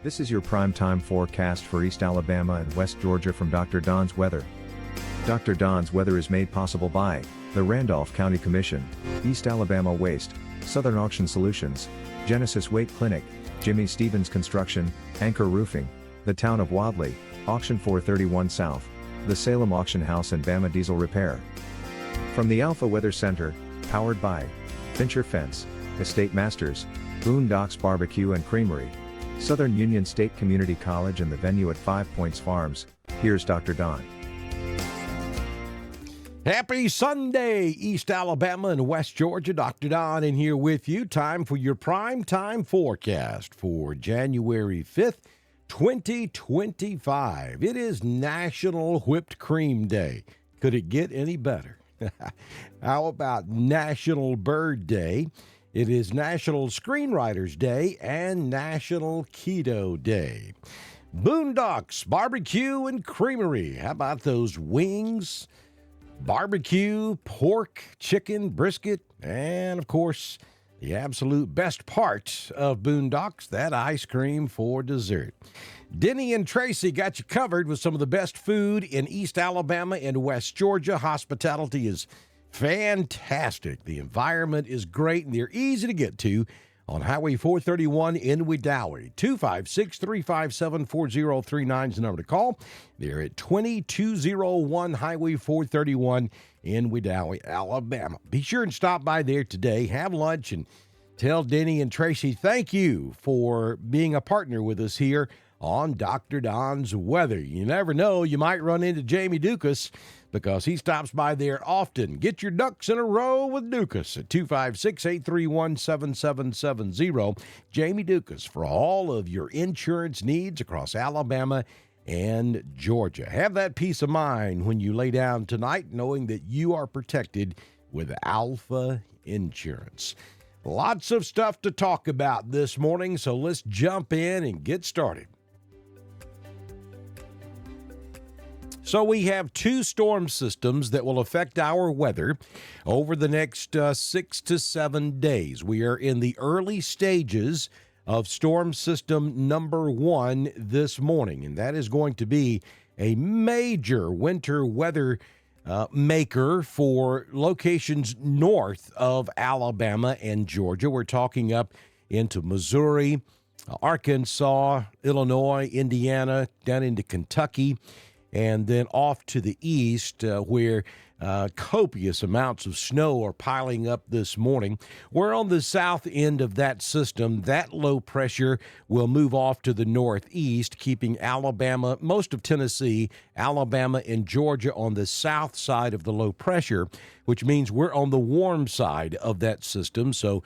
This is your prime time forecast for East Alabama and West Georgia from Dr. Don's Weather. Dr. Don's Weather is made possible by the Randolph County Commission, East Alabama Waste, Southern Auction Solutions, Genesis Weight Clinic, Jimmy Stevens Construction, Anchor Roofing, the Town of Wadley, Auction 431 South, the Salem Auction House and Bama Diesel Repair. From the Alpha Weather Center, powered by Fincher Fence, Estate Masters, Boondocks Barbecue and Creamery, Southern Union State Community College and the venue at 5 Points Farms, here's Dr. Don. Happy Sunday, East Alabama and West Georgia. Dr. Don in here with you. Time for your prime time forecast for January 5th, 2025. It is National Whipped Cream Day. Could it get any better? How about National Bird Day? It is National Screenwriters Day and National Keto Day. Boondocks Barbecue and Creamery. How about those wings? Barbecue, pork, chicken, brisket, and of course, the absolute best part of Boondocks, that ice cream for dessert. Denny and Tracy got you covered with some of the best food in East Alabama and West Georgia. Hospitality is fantastic. The environment is great, and they're easy to get to on Highway 431 in Wedowee. 256-357-4039 is the number to call. They're at 2201 Highway 431 in Wedowee, Alabama. Be sure and stop by there today, have lunch, and tell Denny and Tracy thank you for being a partner with us here on Dr. Don's Weather. You never know, you might run into Jamie Dukas because he stops by there often. Get your ducks in a row with Dukas at 256-831-7770. Jamie Dukas for all of your insurance needs across Alabama and Georgia. Have that peace of mind when you lay down tonight knowing that you are protected with Alpha Insurance. Lots of stuff to talk about this morning, so let's jump in and get started. So we have two storm systems that will affect our weather over the next 6 to 7 days. We are in the early stages of storm system number 1 this morning, and that is going to be a major winter weather maker for locations north of Alabama and Georgia. We're talking up into Missouri, Arkansas, Illinois, Indiana, down into Kentucky, and then off to the east where copious amounts of snow are piling up this morning. We're on the south end of that system. That low pressure will move off to the northeast, keeping Alabama, most of Tennessee, Alabama, and Georgia on the south side of the low pressure, which means we're on the warm side of that system, so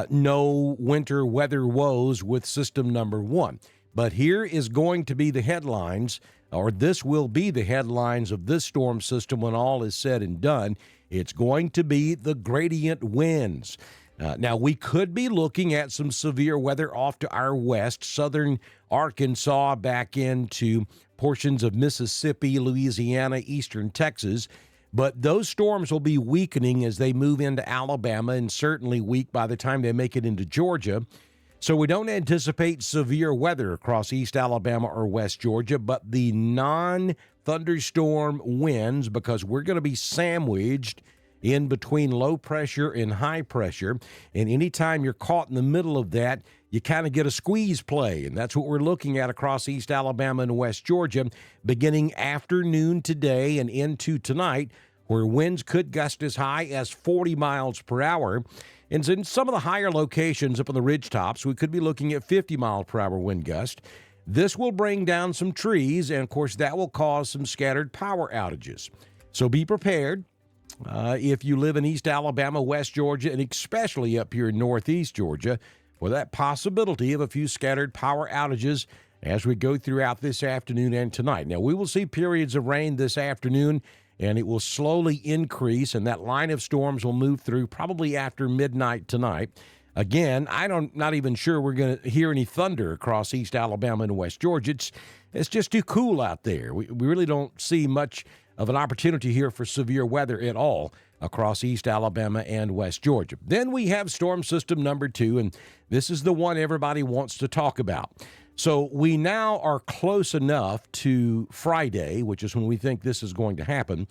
no winter weather woes with system number 1. But here is going to be the headlines, or this will be the headlines of this storm system when all is said and done. It's going to be the gradient winds. Now, we could be looking at some severe weather off to our west, southern Arkansas, back into portions of Mississippi, Louisiana, eastern Texas. But those storms will be weakening as they move into Alabama and certainly weak by the time they make it into Georgia. So we don't anticipate severe weather across East Alabama or West Georgia, but the non-thunderstorm winds, because we're going to be sandwiched in between low pressure and high pressure. And anytime you're caught in the middle of that, you kind of get a squeeze play. And that's what we're looking at across East Alabama and West Georgia, beginning afternoon today and into tonight, where winds could gust as high as 40 miles per hour. And in some of the higher locations up on the ridgetops, we could be looking at 50 mile per hour wind gust. This will bring down some trees, and of course that will cause some scattered power outages. So be prepared if you live in East Alabama, West Georgia, and especially up here in Northeast Georgia, for that possibility of a few scattered power outages as we go throughout this afternoon and tonight. Now, we will see periods of rain this afternoon, and it will slowly increase, and that line of storms will move through probably after midnight tonight. Again, not even sure we're going to hear any thunder across East Alabama and West Georgia. It's just too cool out there. We really don't see much of an opportunity here for severe weather at all across East Alabama and West Georgia. Then we have storm system number 2, and this is the one everybody wants to talk about. So we now are close enough to Friday, which is when we think this is going to happen,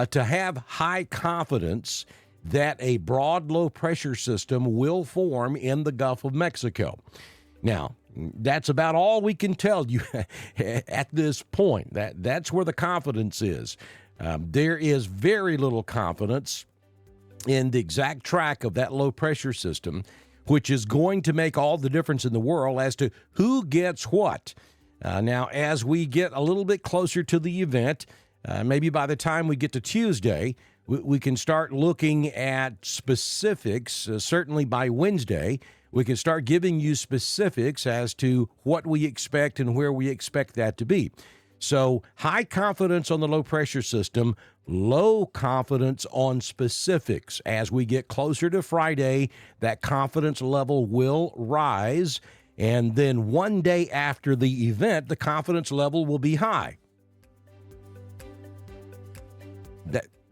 to have high confidence that a broad low-pressure system will form in the Gulf of Mexico. Now, that's about all we can tell you at this point. That's where the confidence is. There is very little confidence in the exact track of that low-pressure system, which is going to make all the difference in the world as to who gets what. Now, as we get a little bit closer to the event, maybe by the time we get to Tuesday, we can start looking at specifics. Certainly by Wednesday, we can start giving you specifics as to what we expect and where we expect that to be. So high confidence on the low-pressure system, low confidence on specifics. As we get closer to Friday, that confidence level will rise, and then one day after the event, the confidence level will be high.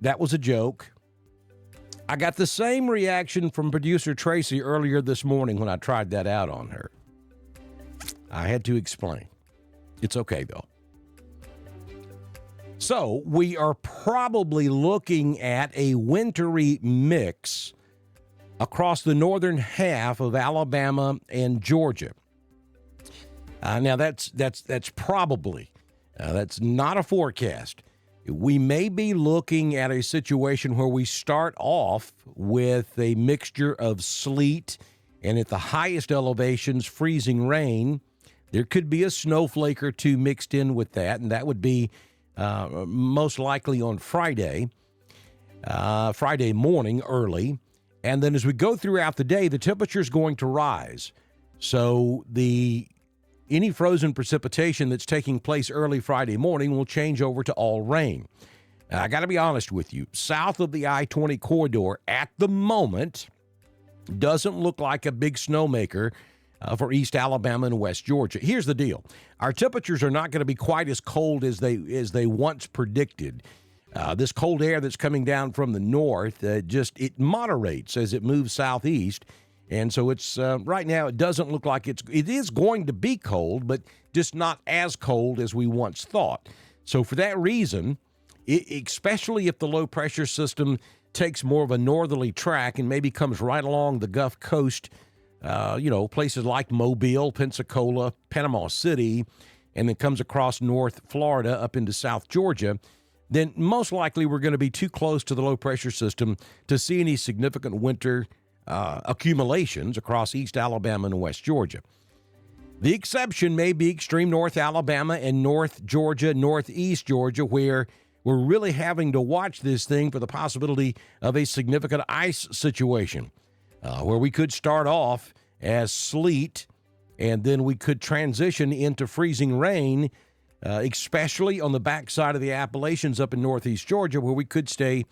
That was a joke. I got the same reaction from producer Tracy earlier this morning when I tried that out on her. I had to explain. It's okay, though. So we are probably looking at a wintry mix across the northern half of Alabama and Georgia. Now that's probably that's not a forecast. We may be looking at a situation where we start off with a mixture of sleet and at the highest elevations, freezing rain. There could be a snowflake or two mixed in with that, and that would be most likely on Friday morning early. And then as we go throughout the day, the temperature is going to rise. So any frozen precipitation that's taking place early Friday morning will change over to all rain. Now, I got to be honest with you. South of the I-20 corridor at the moment doesn't look like a big snowmaker for East Alabama and West Georgia. Here's the deal. Our temperatures are not going to be quite as cold as they once predicted. This cold air that's coming down from the north, it moderates as it moves southeast. And so it's right now it doesn't look like it is going to be cold, but just not as cold as we once thought. So for that reason, especially if the low pressure system takes more of a northerly track and maybe comes right along the Gulf Coast, places like Mobile, Pensacola, Panama City, and then comes across North Florida up into South Georgia, then most likely we're going to be too close to the low pressure system to see any significant winter accumulations across East Alabama and West Georgia. The exception may be extreme North Alabama and North Georgia, Northeast Georgia, where we're really having to watch this thing for the possibility of a significant ice situation, where we could start off as sleet and then we could transition into freezing rain, especially on the backside of the Appalachians up in Northeast Georgia, where we could stay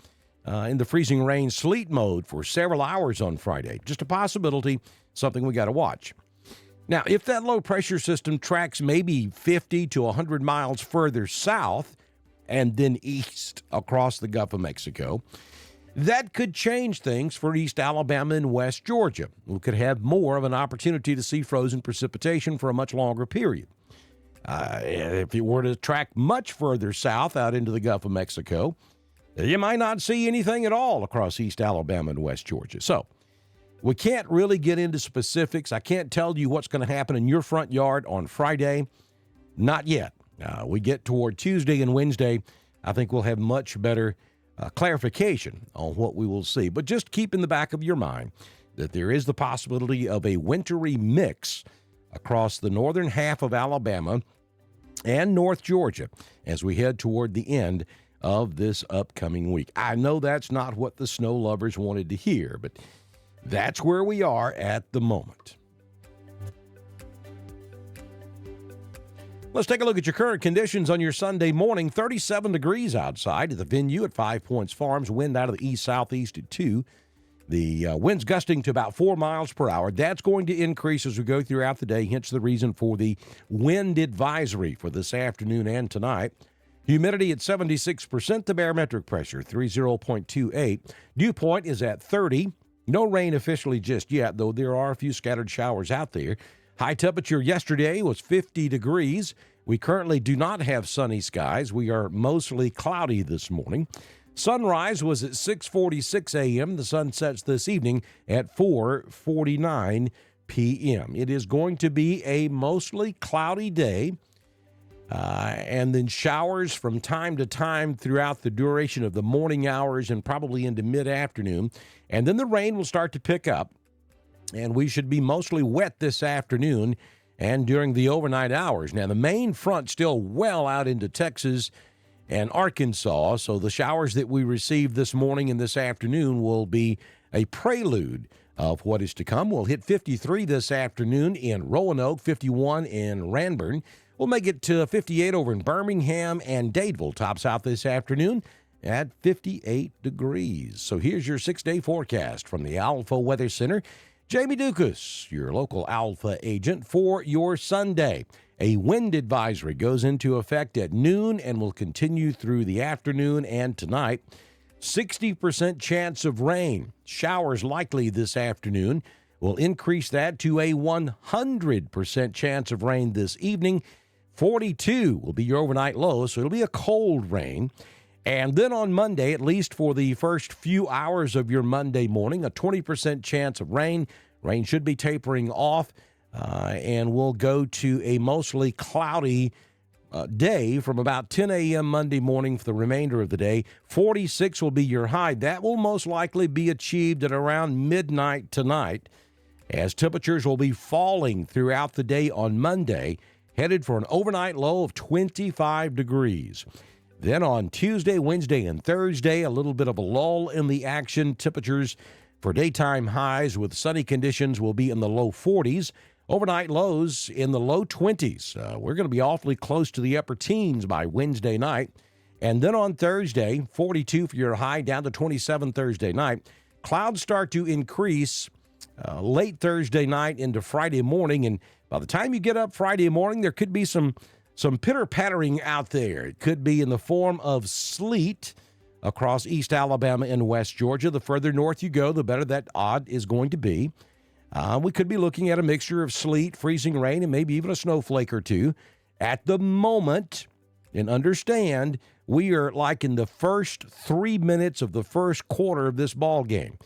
in the freezing rain sleet mode for several hours on Friday. Just a possibility, something we got to watch. Now, if that low pressure system tracks maybe 50 to 100 miles further south and then east across the Gulf of Mexico, that could change things for East Alabama and West Georgia. We could have more of an opportunity to see frozen precipitation for a much longer period. If it were to track much further south out into the Gulf of Mexico, you might not see anything at all across East Alabama and West Georgia. So we can't really get into specifics. I can't tell you what's going to happen in your front yard on Friday. Not yet. We get toward Tuesday and Wednesday, I think we'll have much better clarification on what we will see. But just keep in the back of your mind that there is the possibility of a wintry mix across the northern half of Alabama and North Georgia as we head toward the end of this upcoming week. I know that's not what the snow lovers wanted to hear, but that's where we are at the moment. Let's take a look at your current conditions on your Sunday morning. 37 degrees outside at the venue at 5 Points Farms. Wind out of the east-southeast at 2. The wind's gusting to about 4 miles per hour. That's going to increase as we go throughout the day, hence the reason for the wind advisory for this afternoon and tonight. Humidity at 76%, the barometric pressure 30.28. Dew point is at 30. No rain officially just yet, though there are a few scattered showers out there. High temperature yesterday was 50 degrees. We currently do not have sunny skies. We are mostly cloudy this morning. Sunrise was at 6:46 a.m. The sun sets this evening at 4:49 p.m. It is going to be a mostly cloudy day, and then showers from time to time throughout the duration of the morning hours and probably into mid-afternoon. And then the rain will start to pick up, and we should be mostly wet this afternoon and during the overnight hours. Now, the main front still well out into Texas and Arkansas, so the showers that we received this morning and this afternoon will be a prelude of what is to come. We'll hit 53 this afternoon in Roanoke, 51 in Ranburne. We'll make it to 58 over in Birmingham, and Dadeville tops out this afternoon at 58 degrees. So here's your 6-day forecast from the Alpha Weather Center. Jamie Dukas, your local Alpha agent for your Sunday. A wind advisory goes into effect at noon and will continue through the afternoon and tonight. 60% chance of rain. Showers likely this afternoon. We'll increase that to a 100% chance of rain this evening. 42 will be your overnight low, so it'll be a cold rain. And then on Monday, at least for the first few hours of your Monday morning, a 20% chance of rain. Rain should be tapering off, and we'll go to a mostly cloudy day from about 10 a.m. Monday morning for the remainder of the day. 46 will be your high. That will most likely be achieved at around midnight tonight, as temperatures will be falling throughout the day on Monday, headed for an overnight low of 25 degrees. Then on Tuesday, Wednesday, and Thursday, a little bit of a lull in the action. Temperatures for daytime highs with sunny conditions will be in the low 40s. Overnight lows in the low 20s. We're going to be awfully close to the upper teens by Wednesday night. And then on Thursday, 42 for your high, down to 27 Thursday night. Clouds start to increase late Thursday night into Friday morning. And by the time you get up Friday morning, there could be some pitter-pattering out there. It could be in the form of sleet across East Alabama and West Georgia. The further north you go, the better that odd is going to be. We could be looking at a mixture of sleet, freezing rain, and maybe even a snowflake or two. At the moment, and understand, we are like in the first 3 minutes of the first quarter of this ball game.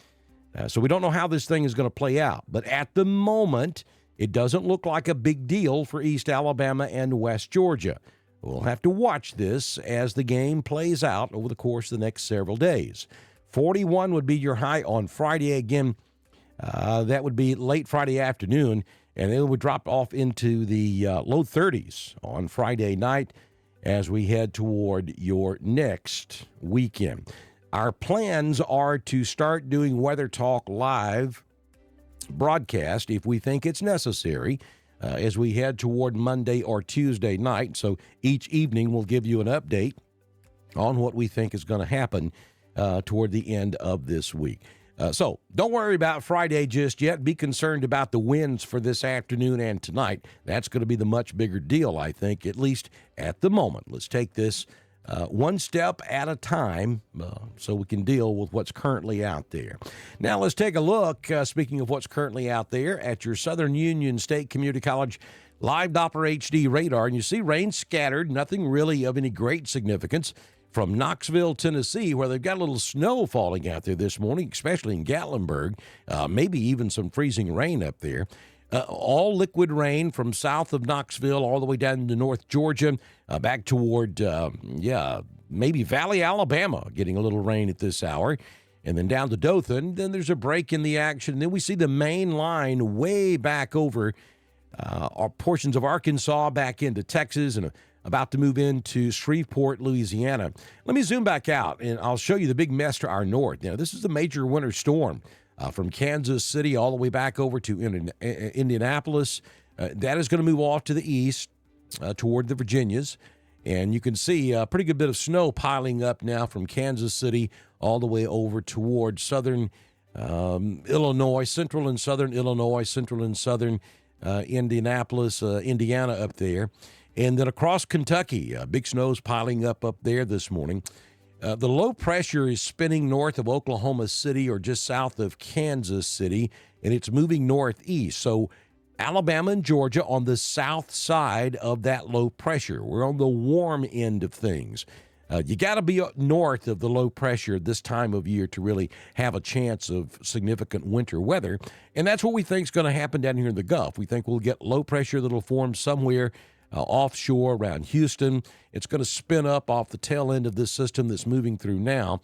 So we don't know how this thing is going to play out. But at the moment, it doesn't look like a big deal for East Alabama and West Georgia. We'll have to watch this as the game plays out over the course of the next several days. 41 would be your high on Friday. Again, that would be late Friday afternoon, and then it would drop off into the low 30s on Friday night as we head toward your next weekend. Our plans are to start doing Weather Talk live broadcast if we think it's necessary as we head toward Monday or Tuesday night. So each evening we'll give you an update on what we think is going to happen toward the end of this week. So don't worry about Friday just yet. Be concerned about the winds for this afternoon and tonight. That's going to be the much bigger deal, I think, at least at the moment. Let's take this one step at a time so we can deal with what's currently out there. Now let's take a look, speaking of what's currently out there, at your Southern Union State Community College live Doppler HD radar. And you see rain scattered, nothing really of any great significance, from Knoxville, Tennessee, where they've got a little snow falling out there this morning, especially in Gatlinburg, maybe even some freezing rain up there. All liquid rain from south of Knoxville all the way down to North Georgia, back toward, maybe Valley, Alabama, getting a little rain at this hour. And then down to Dothan. Then there's a break in the action. And then we see the main line way back over portions of Arkansas back into Texas and about to move into Shreveport, Louisiana. Let me zoom back out, and I'll show you the big mess to our north. Now, this is the major winter storm from Kansas City all the way back over to Indianapolis. That is going to move off to the east toward the Virginias. And you can see a pretty good bit of snow piling up now from Kansas City all the way over toward southern Illinois, central and southern Illinois, central and southern Indianapolis, Indiana up there. And then across Kentucky, big snow's piling up there this morning. The low pressure is spinning north of Oklahoma City or just south of Kansas City, and it's moving northeast. So Alabama and Georgia on the south side of that low pressure. We're on the warm end of things. You got to be up north of the low pressure this time of year to really have a chance of significant winter weather. And that's what we think is going to happen down here in the Gulf. We think we'll get low pressure that'll form somewhere offshore around Houston. It's going to spin up off the tail end of this system that's moving through now,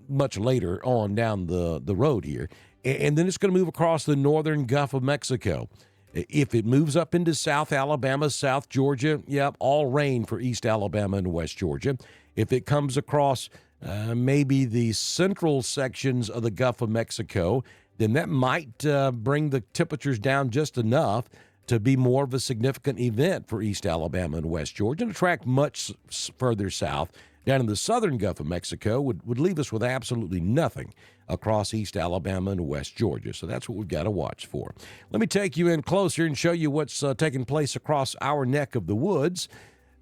much later on down the road here. And then it's going to move across the northern Gulf of Mexico. If it moves up into South Alabama, South Georgia, yep, all rain for East Alabama and West Georgia. If it comes across maybe the central sections of the Gulf of Mexico, then that might bring the temperatures down just enough to be more of a significant event for East Alabama and West Georgia, and attract much further south. Down in the southern Gulf of Mexico would leave us with absolutely nothing across East Alabama and West Georgia. So that's what we've got to watch for. Let me take you in closer and show you what's taking place across our neck of the woods.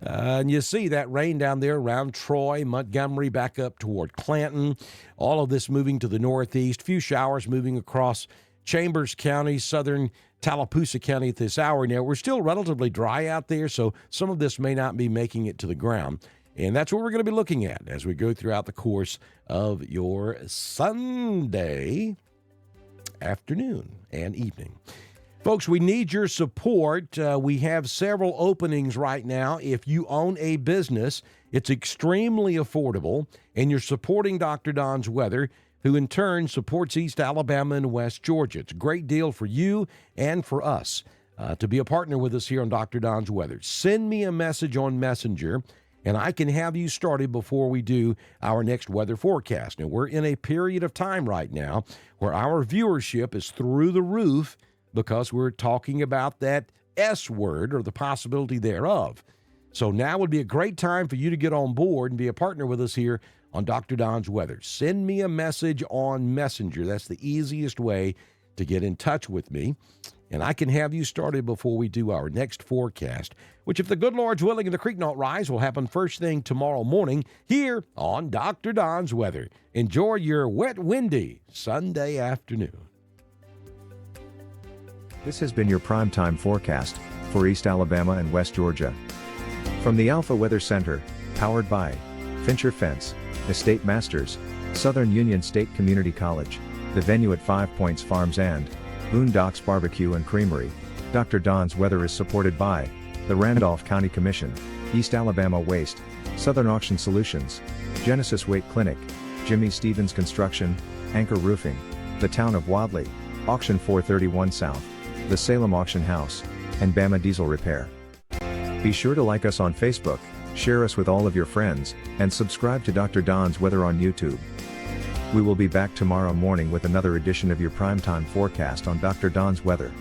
And you see that rain down there around Troy, Montgomery, back up toward Clanton. All of this moving to the northeast. Few showers moving across Chambers County, southern Tallapoosa County at this hour. Now, we're still relatively dry out there, so some of this may not be making it to the ground. And that's what we're going to be looking at as we go throughout the course of your Sunday afternoon and evening. Folks, we need your support. We have several openings right now. If you own a business, it's extremely affordable, and you're supporting Dr. Don's Weather, who in turn supports East Alabama and West Georgia. It's a great deal for you and for us to be a partner with us here on Dr. Don's Weather. Send me a message on Messenger, and I can have you started before we do our next weather forecast. Now, we're in a period of time right now where our viewership is through the roof because we're talking about that S word, or the possibility thereof. So now would be a great time for you to get on board and be a partner with us here on Dr. Don's Weather. Send me a message on Messenger. That's the easiest way to get in touch with me. And I can have you started before we do our next forecast, which, if the good Lord's willing and the creek don't rise, will happen first thing tomorrow morning here on Dr. Don's Weather. Enjoy your wet, windy Sunday afternoon. This has been your primetime forecast for East Alabama and West Georgia. From the Alpha Weather Center, powered by Fincher Fence, Estate Masters, Southern Union State Community College, the venue at 5 Points Farms, and Boondocks BBQ and Creamery. Dr. Don's Weather is supported by the Randolph County Commission, East Alabama Waste, Southern Auction Solutions, Genesis Weight Clinic, Jimmy Stevens Construction, Anchor Roofing, the Town of Wadley, Auction 431 South, the Salem Auction House, and Bama Diesel Repair. Be sure to like us on Facebook, share us with all of your friends, and subscribe to Dr. Don's Weather on YouTube. We will be back tomorrow morning with another edition of your primetime forecast on Dr. Don's Weather.